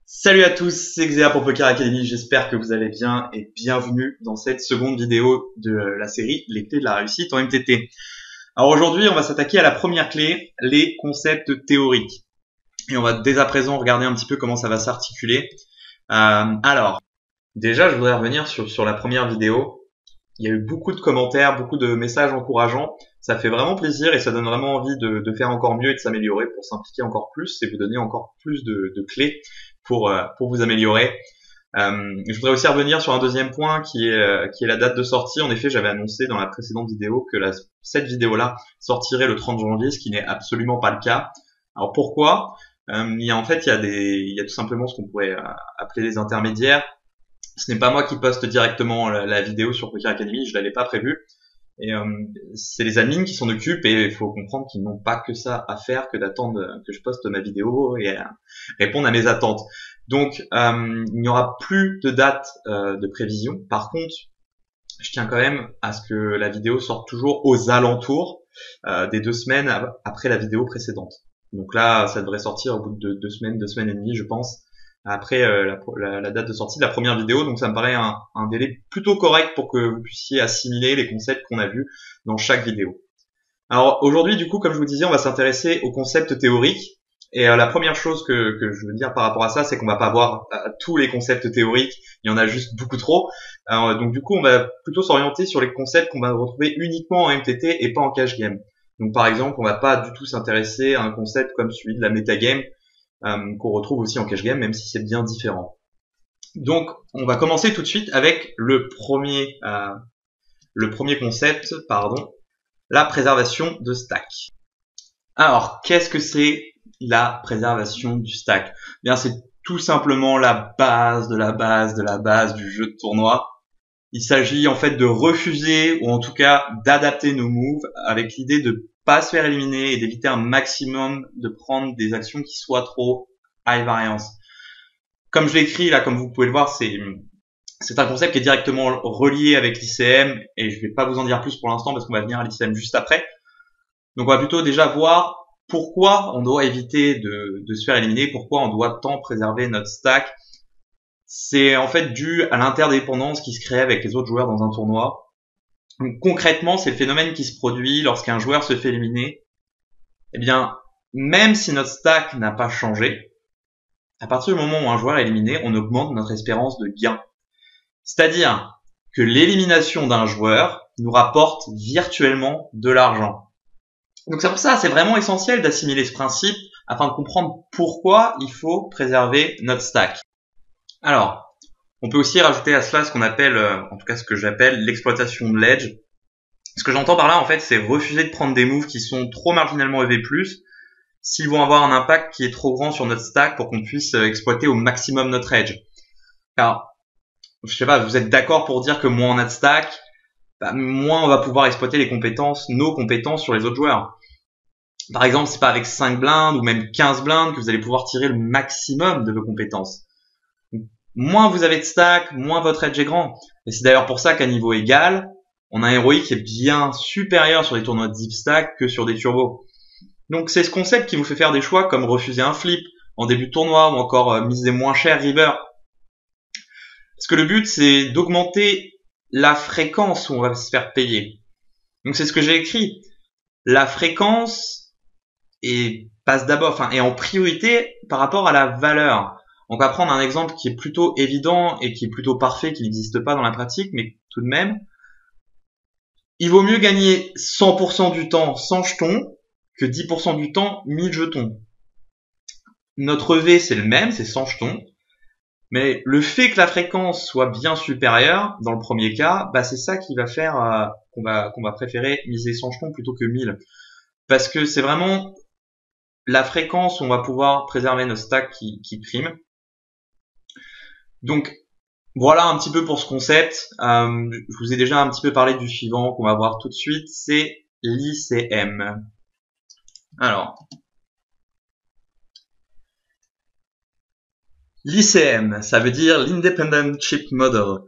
Salut à tous, c'est Xéa pour Poker Academy, j'espère que vous allez bien et bienvenue dans cette seconde vidéo de la série Les clés de la réussite en MTT. Alors aujourd'hui, on va s'attaquer à la première clé, les concepts théoriques. Et on va dès à présent regarder un petit peu comment ça va s'articuler. Alors, déjà, je voudrais revenir sur la première vidéo. Il y a eu beaucoup de commentaires, beaucoup de messages encourageants. Ça fait vraiment plaisir et ça donne vraiment envie de faire encore mieux et de s'améliorer pour s'impliquer encore plus et vous donner encore plus de clés pour vous améliorer. Je voudrais aussi revenir sur un deuxième point qui est la date de sortie. En effet, j'avais annoncé dans la précédente vidéo que cette vidéo-là sortirait le 30 janvier, ce qui n'est absolument pas le cas. Alors pourquoi ? Il y a tout simplement ce qu'on pourrait appeler les intermédiaires. Ce n'est pas moi qui poste directement la vidéo sur Poker Academy, je l'avais pas prévu. Et c'est les admins qui s'en occupent et il faut comprendre qu'ils n'ont pas que ça à faire que d'attendre que je poste ma vidéo et répondre à mes attentes. Donc il n'y aura plus de date de prévision. Par contre, je tiens quand même à ce que la vidéo sorte toujours aux alentours des 2 semaines après la vidéo précédente. Donc là, ça devrait sortir au bout de 2 semaines et demie, je pense, après la date de sortie de la première vidéo. Donc ça me paraît un délai plutôt correct pour que vous puissiez assimiler les concepts qu'on a vus dans chaque vidéo. Alors aujourd'hui, du coup, comme je vous disais, on va s'intéresser aux concepts théoriques. Et la première chose que je veux dire par rapport à ça, c'est qu'on va pas voir tous les concepts théoriques, il y en a juste beaucoup trop. Donc du coup, on va plutôt s'orienter sur les concepts qu'on va retrouver uniquement en MTT et pas en cash game. Donc par exemple, on va pas du tout s'intéresser à un concept comme celui de la metagame, qu'on retrouve aussi en cash game, même si c'est bien différent. Donc, on va commencer tout de suite avec le premier concept, la préservation de stack. Alors, qu'est-ce que c'est la préservation du stack ? Bien, c'est tout simplement la base de la base de la base du jeu de tournoi. Il s'agit en fait de refuser ou en tout cas d'adapter nos moves avec l'idée de pas se faire éliminer et d'éviter un maximum de prendre des actions qui soient trop high variance. Comme je l'ai écrit là, comme vous pouvez le voir, c'est un concept qui est directement relié avec l'ICM et je vais pas vous en dire plus pour l'instant parce qu'on va venir à l'ICM juste après. Donc on va plutôt déjà voir pourquoi on doit éviter de se faire éliminer, pourquoi on doit tant préserver notre stack. C'est en fait dû à l'interdépendance qui se crée avec les autres joueurs dans un tournoi. Donc, concrètement, c'est le phénomène qui se produit lorsqu'un joueur se fait éliminer. Eh bien, même si notre stack n'a pas changé, à partir du moment où un joueur est éliminé, on augmente notre espérance de gain. C'est-à-dire que l'élimination d'un joueur nous rapporte virtuellement de l'argent. Donc c'est pour ça, c'est vraiment essentiel d'assimiler ce principe afin de comprendre pourquoi il faut préserver notre stack. Alors, on peut aussi rajouter à cela ce qu'on appelle, en tout cas ce que j'appelle l'exploitation de l'edge. Ce que j'entends par là, en fait, c'est refuser de prendre des moves qui sont trop marginalement EV+, s'ils vont avoir un impact qui est trop grand sur notre stack pour qu'on puisse exploiter au maximum notre edge. Alors, je sais pas, vous êtes d'accord pour dire que moins on a de stack, moins on va pouvoir exploiter nos compétences sur les autres joueurs. Par exemple, c'est pas avec 5 blindes ou même 15 blindes que vous allez pouvoir tirer le maximum de vos compétences. Moins vous avez de stack, moins votre edge est grand. Et c'est d'ailleurs pour ça qu'à niveau égal, on a un ROI qui est bien supérieur sur les tournois de deep stack que sur des turbos. Donc c'est ce concept qui vous fait faire des choix comme refuser un flip en début de tournoi ou encore miser moins cher river. Parce que le but c'est d'augmenter la fréquence où on va se faire payer. Donc c'est ce que j'ai écrit. La fréquence passe d'abord, est en priorité par rapport à la valeur. On va prendre un exemple qui est plutôt évident et qui est plutôt parfait, qui n'existe pas dans la pratique, mais tout de même, il vaut mieux gagner 100% du temps 100 jetons que 10% du temps 1000 jetons. Notre V, c'est le même, c'est 100 jetons, mais le fait que la fréquence soit bien supérieure, dans le premier cas, c'est ça qui va faire qu'on va préférer miser 100 jetons plutôt que 1000. Parce que c'est vraiment la fréquence où on va pouvoir préserver notre stack qui prime. Donc, voilà un petit peu pour ce concept. Je vous ai déjà un petit peu parlé du suivant qu'on va voir tout de suite, c'est l'ICM. Alors, l'ICM, ça veut dire l'Independent Chip Model.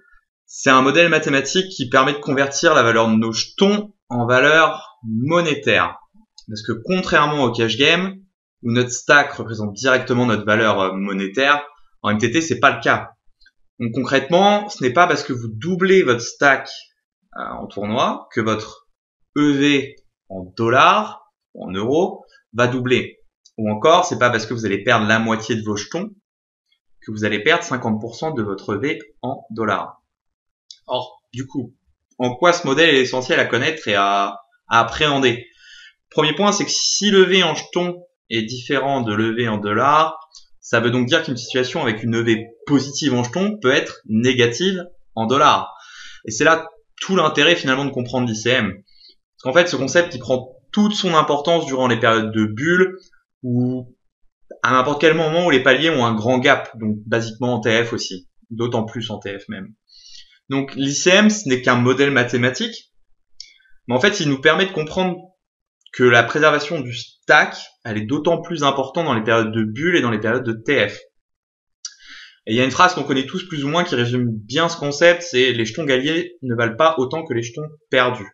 C'est un modèle mathématique qui permet de convertir la valeur de nos jetons en valeur monétaire. Parce que contrairement au cash game, où notre stack représente directement notre valeur monétaire, en MTT, c'est pas le cas. Donc concrètement, ce n'est pas parce que vous doublez votre stack en tournoi que votre EV en dollars, en euros, va doubler. Ou encore, c'est pas parce que vous allez perdre la moitié de vos jetons que vous allez perdre 50% de votre EV en dollars. Or, du coup, en quoi ce modèle est essentiel à connaître et à appréhender? Premier point, c'est que si l'EV en jetons est différent de l'EV en dollars, ça veut donc dire qu'une situation avec une EV positive en jetons peut être négative en dollars. Et c'est là tout l'intérêt finalement de comprendre l'ICM. Parce qu'en fait, ce concept, il prend toute son importance durant les périodes de bulles ou à n'importe quel moment où les paliers ont un grand gap, donc basiquement en TF aussi, d'autant plus en TF même. Donc l'ICM, ce n'est qu'un modèle mathématique, mais en fait, il nous permet de comprendre que la préservation du stack, elle est d'autant plus importante dans les périodes de bulles et dans les périodes de TF. Et il y a une phrase qu'on connaît tous plus ou moins qui résume bien ce concept, c'est les jetons gagnés ne valent pas autant que les jetons perdus.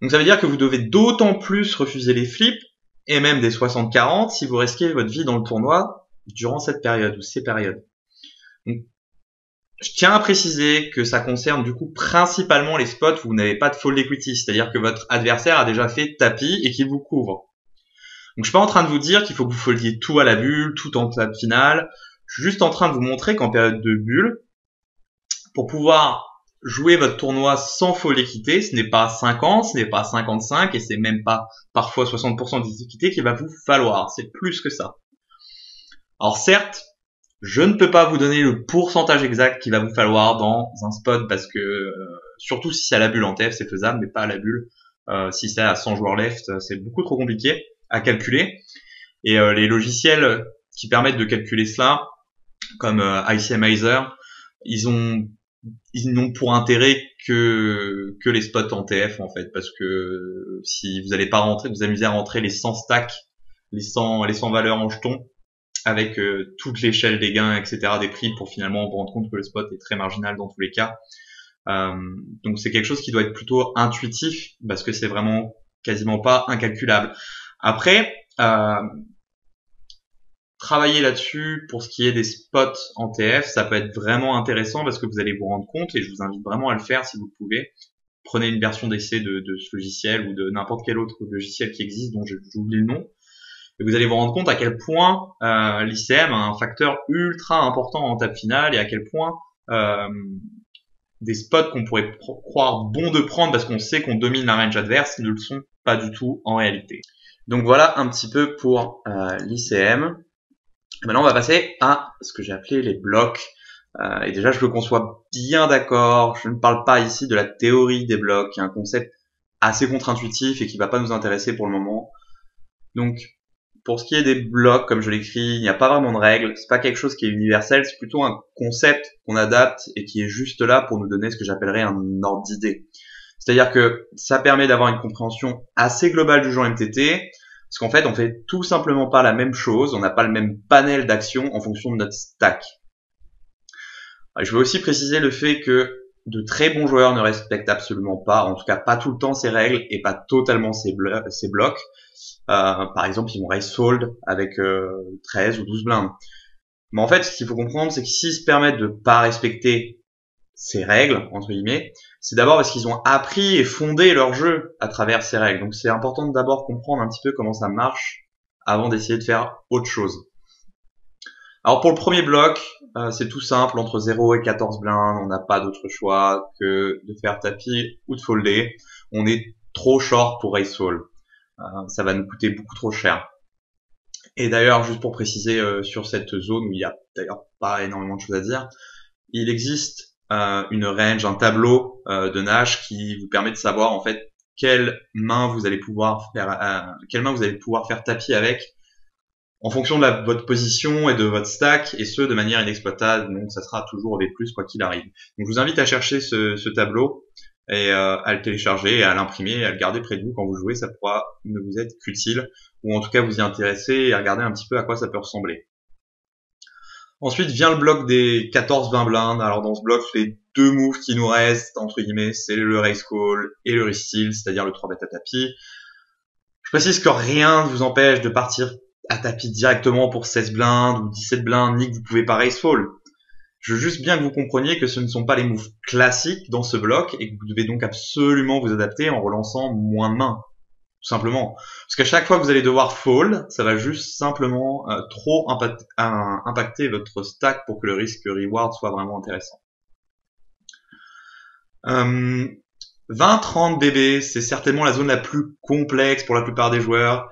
Donc ça veut dire que vous devez d'autant plus refuser les flips et même des 60-40 si vous risquez votre vie dans le tournoi durant cette période ou ces périodes. Donc, je tiens à préciser que ça concerne du coup principalement les spots où vous n'avez pas de fold equity, c'est-à-dire que votre adversaire a déjà fait tapis et qu'il vous couvre. Donc je suis pas en train de vous dire qu'il faut que vous foldiez tout à la bulle, tout en table finale. Je suis juste en train de vous montrer qu'en période de bulle, pour pouvoir jouer votre tournoi sans fold equity, ce n'est pas 50, ce n'est pas 55 et c'est même pas parfois 60% d'équité qu'il va vous falloir. C'est plus que ça. Alors certes, je ne peux pas vous donner le pourcentage exact qu'il va vous falloir dans un spot parce que surtout si c'est à la bulle en TF c'est faisable mais pas à la bulle. Si c'est à 100 joueurs left c'est beaucoup trop compliqué à calculer et les logiciels qui permettent de calculer cela comme ICMizer ils n'ont pour intérêt que les spots en TF en fait parce que si vous n'allez pas rentrer, vous amusez à rentrer les 100 stacks, les 100 valeurs en jetons avec toute l'échelle des gains, etc., des prix, pour finalement vous rendre compte que le spot est très marginal dans tous les cas. Donc c'est quelque chose qui doit être plutôt intuitif, parce que c'est vraiment quasiment pas incalculable. Après, travailler là-dessus pour ce qui est des spots en TF, ça peut être vraiment intéressant, parce que vous allez vous rendre compte, et je vous invite vraiment à le faire si vous le pouvez. Prenez une version d'essai de ce logiciel, ou de n'importe quel autre logiciel qui existe, dont j'oublie le nom. Et vous allez vous rendre compte à quel point l'ICM a un facteur ultra important en table finale et à quel point des spots qu'on pourrait croire bons de prendre parce qu'on sait qu'on domine la range adverse ne le sont pas du tout en réalité. Donc voilà un petit peu pour l'ICM. Maintenant on va passer à ce que j'ai appelé les blocs. Et déjà je veux qu'on soit bien d'accord, je ne parle pas ici de la théorie des blocs, qui est un concept assez contre-intuitif et qui va pas nous intéresser pour le moment. Donc pour ce qui est des blocs, comme je l'écris, il n'y a pas vraiment de règles, c'est pas quelque chose qui est universel, c'est plutôt un concept qu'on adapte et qui est juste là pour nous donner ce que j'appellerais un ordre d'idée. C'est-à-dire que ça permet d'avoir une compréhension assez globale du jeu MTT, parce qu'en fait, on fait tout simplement pas la même chose, on n'a pas le même panel d'actions en fonction de notre stack. Je veux aussi préciser le fait que de très bons joueurs ne respectent absolument pas, en tout cas pas tout le temps ces règles et pas totalement ces blocs. Par exemple, ils vont raise fold avec 13 ou 12 blindes. Mais en fait, ce qu'il faut comprendre, c'est que s'ils se permettent de pas respecter ces règles, entre guillemets, c'est d'abord parce qu'ils ont appris et fondé leur jeu à travers ces règles. Donc c'est important de d'abord comprendre un petit peu comment ça marche avant d'essayer de faire autre chose. Alors pour le premier bloc, c'est tout simple, entre 0 et 14 blindes, on n'a pas d'autre choix que de faire tapis ou de folder. On est trop short pour raise fold. Ça va nous coûter beaucoup trop cher. Et d'ailleurs, juste pour préciser sur cette zone où il y a d'ailleurs pas énormément de choses à dire, il existe une range, un tableau de Nash qui vous permet de savoir en fait quelle main vous allez pouvoir faire tapis avec en fonction de votre position et de votre stack, et ce de manière inexploitable. Donc ça sera toujours V+, quoi qu'il arrive. Donc je vous invite à chercher ce tableau et à le télécharger et à l'imprimer et à le garder près de vous quand vous jouez. Ça pourra ne vous être qu'utile, ou en tout cas vous y intéresser et à regarder un petit peu à quoi ça peut ressembler. Ensuite vient le bloc des 14-20 blindes. Alors dans ce bloc, les deux moves qui nous restent, entre guillemets, c'est le raise call et le re-steal, c'est-à-dire le 3-bet à tapis. Je précise que rien ne vous empêche de partir à tapis directement pour 16 blindes ou 17 blindes, ni que vous pouvez pas raise call. Je veux juste bien que vous compreniez que ce ne sont pas les moves classiques dans ce bloc et que vous devez donc absolument vous adapter en relançant moins de mains. Tout simplement. Parce qu'à chaque fois que vous allez devoir fold, ça va juste simplement trop impacter votre stack pour que le risque reward soit vraiment intéressant. 20-30 BB, c'est certainement la zone la plus complexe pour la plupart des joueurs.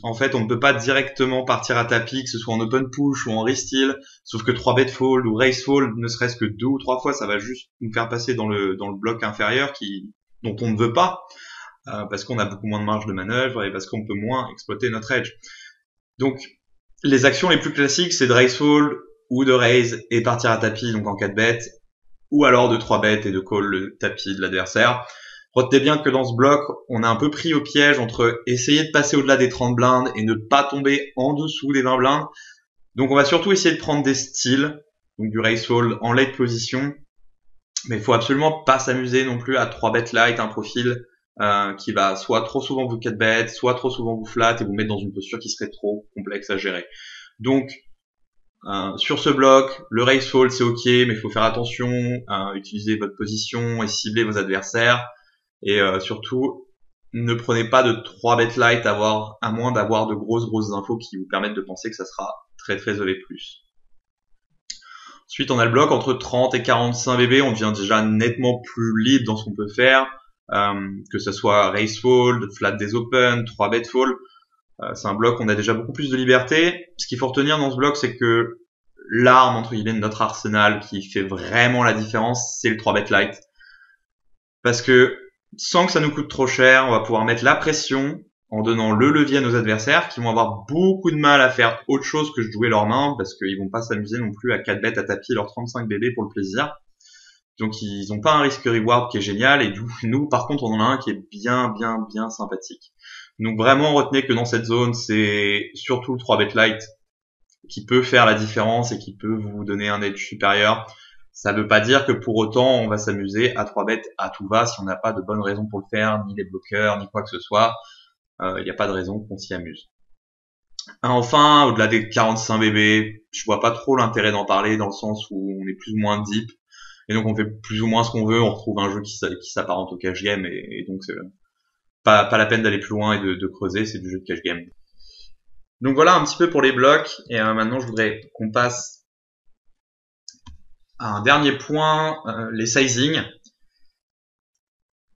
En fait, on ne peut pas directement partir à tapis, que ce soit en open push ou en re-steal, sauf que 3 bet fold ou raise fold, ne serait-ce que 2 ou 3 fois, ça va juste nous faire passer dans le bloc inférieur dont on ne veut pas. Parce qu'on a beaucoup moins de marge de manœuvre et parce qu'on peut moins exploiter notre edge. Donc, les actions les plus classiques, c'est de raise fold ou de raise et partir à tapis, donc en 4 bet, ou alors de 3 bet et de call le tapis de l'adversaire. Retenez bien que dans ce bloc, on est un peu pris au piège entre essayer de passer au-delà des 30 blindes et ne pas tomber en dessous des 20 blindes. Donc, on va surtout essayer de prendre des styles, donc du raise fold en late position, mais il faut absolument pas s'amuser non plus à 3 bet light, un profil qui va soit trop souvent vous 4 bet, soit trop souvent vous flat et vous mettre dans une posture qui serait trop complexe à gérer. Donc, sur ce bloc, le raise fold c'est ok, mais il faut faire attention, utiliser votre position et cibler vos adversaires. Et surtout, ne prenez pas de 3 bet light à moins d'avoir de grosses infos qui vous permettent de penser que ça sera très EV+. Ensuite, on a le bloc entre 30 et 45 BB, on devient déjà nettement plus libre dans ce qu'on peut faire. Que ce soit raise fold, flat des open, 3 bet fold, c'est un bloc où on a déjà beaucoup plus de liberté. Ce qu'il faut retenir dans ce bloc, c'est que l'arme entre guillemets de notre arsenal qui fait vraiment la différence, c'est le 3 bet light. Parce que sans que ça nous coûte trop cher, on va pouvoir mettre la pression en donnant le levier à nos adversaires qui vont avoir beaucoup de mal à faire autre chose que de jouer leurs mains parce qu'ils vont pas s'amuser non plus à 4 bet à tapis leurs 35 BB pour le plaisir. Donc ils n'ont pas un risque reward qui est génial et nous par contre on en a un qui est bien sympathique. Donc vraiment retenez que dans cette zone c'est surtout le 3 bet light qui peut faire la différence et qui peut vous donner un edge supérieur. Ça ne veut pas dire que pour autant on va s'amuser à 3 bet à tout va si on n'a pas de bonnes raisons pour le faire, ni les bloqueurs, ni quoi que ce soit. Il n'y a pas de raison qu'on s'y amuse. Enfin, au-delà des 45 BB, je vois pas trop l'intérêt d'en parler dans le sens où on est plus ou moins deep. Et donc on fait plus ou moins ce qu'on veut, on retrouve un jeu qui s'apparente au cash game et donc c'est pas la peine d'aller plus loin et de creuser, c'est du jeu de cash game. Donc voilà un petit peu pour les blocs et maintenant je voudrais qu'on passe à un dernier point, les sizing.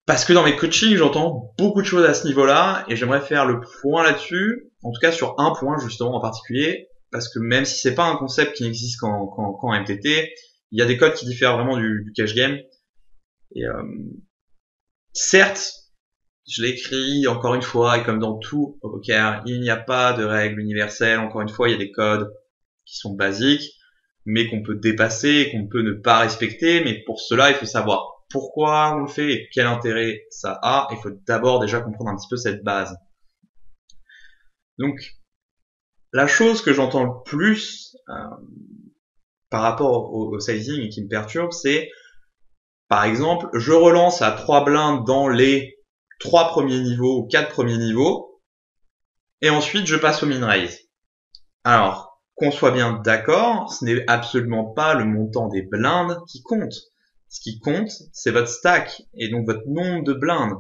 Parce que dans mes coachings j'entends beaucoup de choses à ce niveau-là et j'aimerais faire le point là-dessus, en tout cas sur un point justement en particulier, parce que même si c'est pas un concept qui n'existe qu'en MTT, il y a des codes qui diffèrent vraiment du cash game. Et certes, je l'ai écrit encore une fois, et comme dans tout au poker, il n'y a pas de règle universelle. Encore une fois, il y a des codes qui sont basiques, mais qu'on peut dépasser, qu'on peut ne pas respecter. Mais pour cela, il faut savoir pourquoi on le fait et quel intérêt ça a. Il faut d'abord déjà comprendre un petit peu cette base. Donc, la chose que j'entends le plus par rapport au sizing et qui me perturbe, c'est par exemple, je relance à 3 blindes dans les 3 premiers niveaux ou 4 premiers niveaux et ensuite je passe au min-raise. Alors, qu'on soit bien d'accord, ce n'est absolument pas le montant des blindes qui compte. Ce qui compte, c'est votre stack et donc votre nombre de blindes.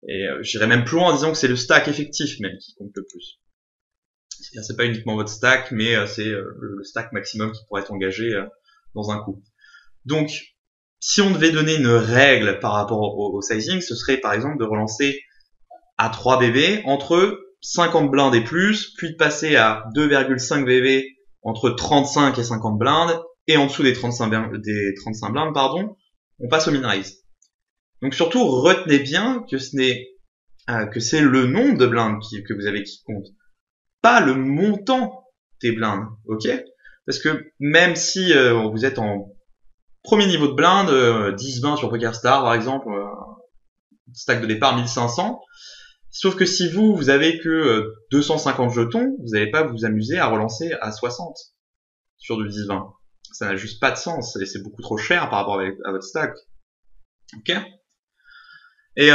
Et j'irais même plus loin en disant que c'est le stack effectif même qui compte le plus. C'est-à-dire c'est pas uniquement votre stack, mais c'est le stack maximum qui pourrait être engagé dans un coup. Donc, si on devait donner une règle par rapport au sizing, ce serait par exemple de relancer à 3 BB entre 50 blindes et plus, puis de passer à 2,5 BB entre 35 et 50 blindes, et en dessous des 35 blindes, pardon, on passe au min-raise. Donc surtout, retenez bien que c'est le nombre de blindes que vous avez qui compte, pas le montant des blindes, ok? Parce que même si vous êtes en premier niveau de blinde, 10-20 sur PokerStar par exemple, stack de départ 1500, sauf que si vous avez que 250 jetons, vous n'allez pas vous amuser à relancer à 60. sur du divin. Ça n'a juste pas de sens et c'est beaucoup trop cher par rapport à votre stack. Ok. Et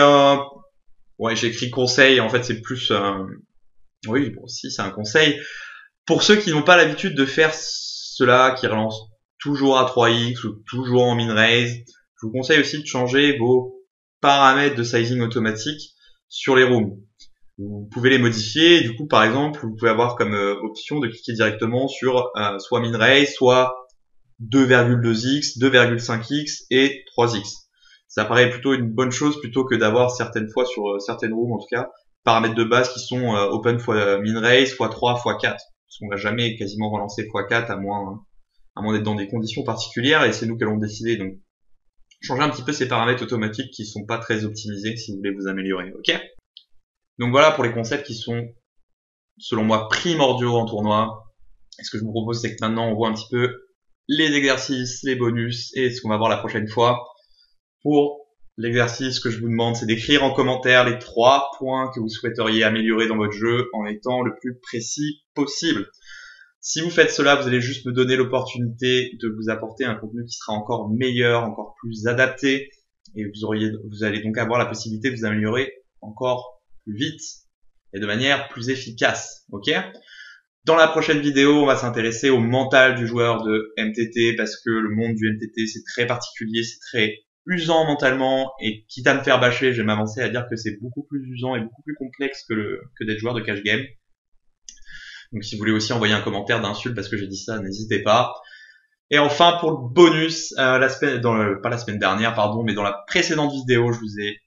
ouais, j'ai écrit conseil. En fait, c'est plus, oui, bon, si c'est un conseil pour ceux qui n'ont pas l'habitude de faire cela, qui relancent toujours à 3x ou toujours en min raise. Je vous conseille aussi de changer vos paramètres de sizing automatique sur les rooms. Vous pouvez les modifier. Du coup, par exemple, vous pouvez avoir comme option de cliquer directement sur soit min raise, soit 2,2x, 2,5x et 3x. Ça paraît plutôt une bonne chose plutôt que d'avoir certaines fois sur certaines rooms en tout cas paramètres de base qui sont open fois min raise, fois 3, fois 4. Parce qu'on va jamais quasiment relancer fois 4 à moins d'être dans des conditions particulières et c'est nous qui allons décider. Donc changez un petit peu ces paramètres automatiques qui sont pas très optimisés si vous voulez vous améliorer. Ok. Donc voilà pour les concepts qui sont selon moi primordiaux en tournoi. Et ce que je vous propose c'est que maintenant on voit un petit peu les exercices, les bonus et ce qu'on va voir la prochaine fois. Pour l'exercice, ce que je vous demande, c'est d'écrire en commentaire les 3 points que vous souhaiteriez améliorer dans votre jeu en étant le plus précis possible. Si vous faites cela, vous allez juste me donner l'opportunité de vous apporter un contenu qui sera encore meilleur, encore plus adapté et vous allez donc avoir la possibilité de vous améliorer encore plus vite et de manière plus efficace. Ok ? Dans la prochaine vidéo, on va s'intéresser au mental du joueur de MTT parce que le monde du MTT, c'est très particulier, c'est très usant mentalement et quitte à me faire bâcher, je vais m'avancer à dire que c'est beaucoup plus usant et beaucoup plus complexe que d'être joueur de cash game. Donc si vous voulez aussi envoyer un commentaire d'insulte parce que j'ai dit ça, n'hésitez pas. Et enfin pour le bonus, pas la semaine dernière, pardon, mais dans la précédente vidéo, je vous ai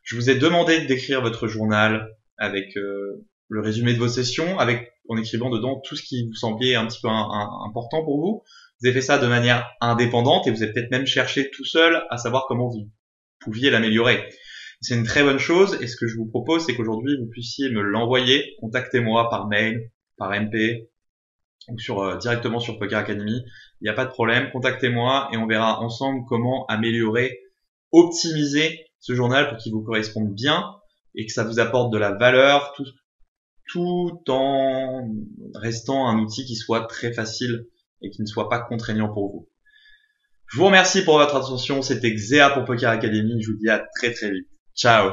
je vous ai demandé d'écrire votre journal avec le résumé de vos sessions, en écrivant dedans tout ce qui vous semblait un petit peu important pour vous. Vous avez fait ça de manière indépendante et vous avez peut-être même cherché tout seul à savoir comment vous pouviez l'améliorer. C'est une très bonne chose et ce que je vous propose, c'est qu'aujourd'hui vous puissiez me l'envoyer. Contactez-moi par mail, par MP ou directement sur Poker Academy. Il n'y a pas de problème, contactez-moi et on verra ensemble comment améliorer, optimiser ce journal pour qu'il vous corresponde bien et que ça vous apporte de la valeur tout en restant un outil qui soit très facile et qui ne soit pas contraignant pour vous. Je vous remercie pour votre attention. C'était Xéa pour Poker Academy. Je vous dis à très très vite. Ciao.